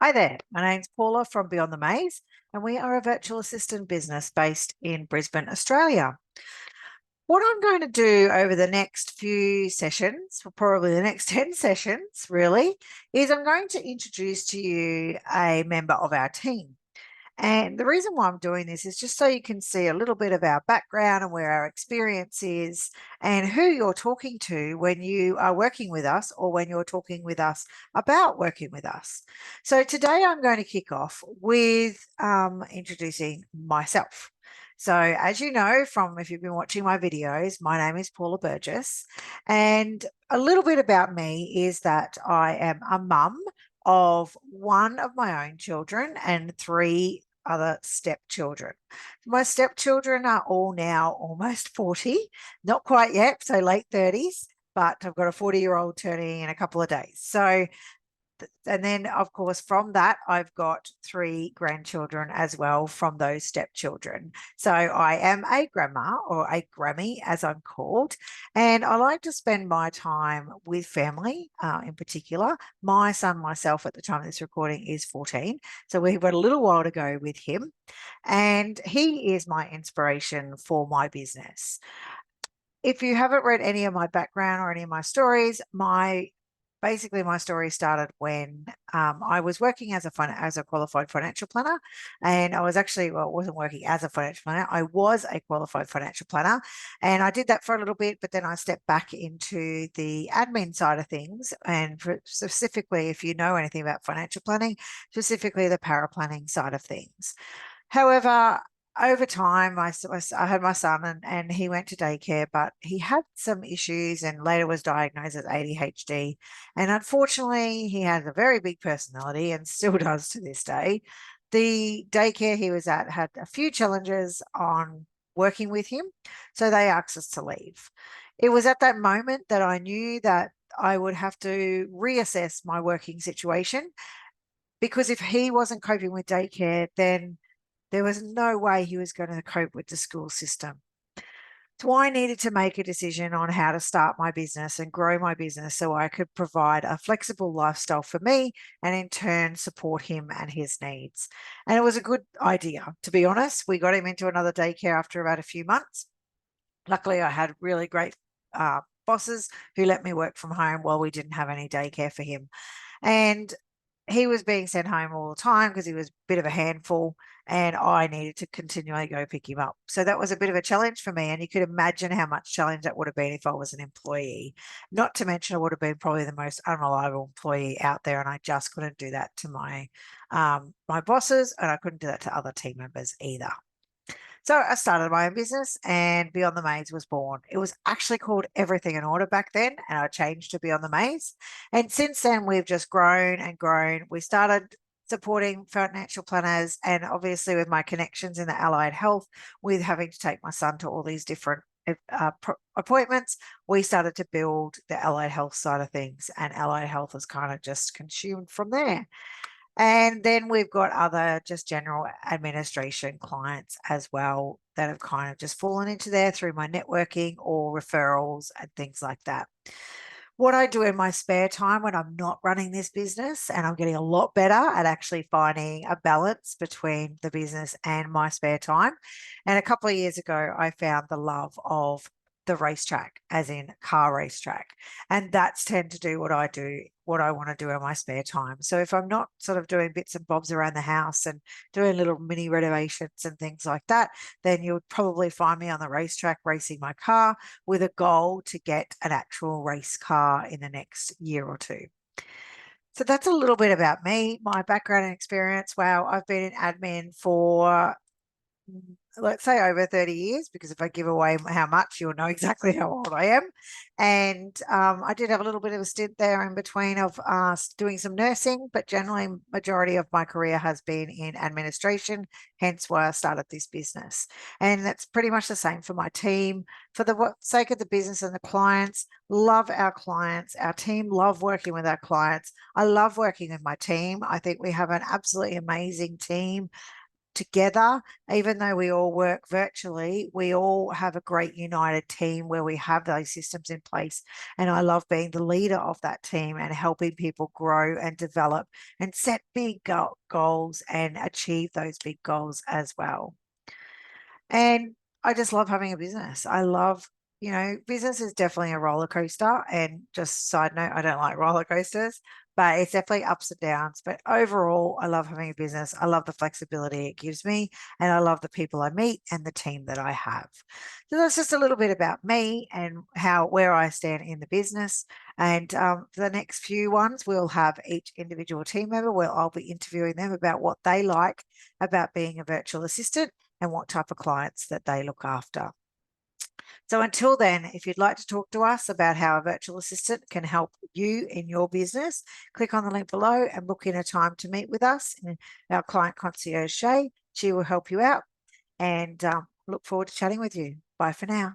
Hi there, my name's Paula from Beyond the Maze, and we are a virtual assistant business based in Brisbane, Australia. What I'm going to do over the next few sessions, or probably the next 10 sessions really, is I'm going to introduce to you a member of our team. And the reason why I'm doing this is just so you can see a little bit of our background and where our experience is and who you're talking to when you are working with us or when you're talking with us about working with us. So today I'm going to kick off with introducing myself. So as you know from if you've been watching my videos, my name is Paula Burgess, and a little bit about me is that I am a mum of one of my own children and three other stepchildren. My stepchildren are all now almost 40, not quite yet, so late 30s, but I've got a 40-year-old turning in a couple of days. So and then of course from that I've got three grandchildren as well from those stepchildren. So I am a grandma, or a grammy as I'm called, and I like to spend my time with family. In particular, my son myself at the time of this recording is 14, so we've got a little while to go with him, and he is my inspiration for my business. If you haven't read any of my background or any of my stories, basically my story started when I was working as a qualified financial planner, and I was actually, well, I wasn't working as a financial planner. I was a qualified financial planner, and I did that for a little bit, but then I stepped back into the admin side of things, and specifically, if you know anything about financial planning, specifically the para planning side of things. However, over time, I had my son, and he went to daycare, but he had some issues and later was diagnosed with ADHD. And unfortunately, he has a very big personality and still does to this day. The daycare he was at had a few challenges on working with him, so they asked us to leave. It was at that moment that I knew that I would have to reassess my working situation, because if he wasn't coping with daycare, then there was no way he was going to cope with the school system. So I needed to make a decision on how to start my business and grow my business so I could provide a flexible lifestyle for me and in turn support him and his needs. And it was a good idea, to be honest. We got him into another daycare after about a few months. Luckily, I had really great bosses who let me work from home while we didn't have any daycare for him. And he was being sent home all the time because he was a bit of a handful, and I needed to continually go pick him up. So that was a bit of a challenge for me, and you could imagine how much challenge that would have been if I was an employee. Not to mention I would have been probably the most unreliable employee out there, and I just couldn't do that to my bosses, and I couldn't do that to other team members either. So I started my own business, and Beyond the Maze was born. It was actually called Everything in Order back then, and I changed to Beyond the Maze. And since then, we've just grown and grown. We started supporting financial planners, and obviously with my connections in the allied health, with having to take my son to all these different appointments, we started to build the allied health side of things, and allied health has kind of just consumed from there. And then we've got other just general administration clients as well that have kind of just fallen into there through my networking or referrals and things like that. What I do in my spare time when I'm not running this business, and I'm getting a lot better at actually finding a balance between the business and my spare time. And a couple of years ago, I found the love of the racetrack, as in car racetrack. And that's tend to do what I want to do in my spare time. So if I'm not sort of doing bits and bobs around the house and doing little mini renovations and things like that, then you'll probably find me on the racetrack racing my car with a goal to get an actual race car in the next year or two. So that's a little bit about me, my background and experience. Wow, I've been in admin for, let's say, over 30 years, because if I give away how much, you'll know exactly how old I am. And I did have a little bit of a stint there in between of doing some nursing, but generally majority of my career has been in administration, hence why I started this business. And that's pretty much the same for my team. For the sake of the business and the clients, love our clients. Our team love working with our clients. I love working with my team. I think we have an absolutely amazing team. together. Even though we all work virtually, we all have a great united team where we have those systems in place. And I love being the leader of that team and helping people grow and develop and set big goals and achieve those big goals as well. And I just love having a business. I love, business is definitely a roller coaster. And just side note, I don't like roller coasters, but it's definitely ups and downs. But overall, I love having a business. I love the flexibility it gives me, and I love the people I meet and the team that I have. So that's just a little bit about me and where I stand in the business. And for the next few ones, we'll have each individual team member where I'll be interviewing them about what they like about being a virtual assistant and what type of clients that they look after. So until then, if you'd like to talk to us about how a virtual assistant can help you in your business, click on the link below and book in a time to meet with us in our client concierge Shay. She will help you out, and look forward to chatting with you. Bye for now.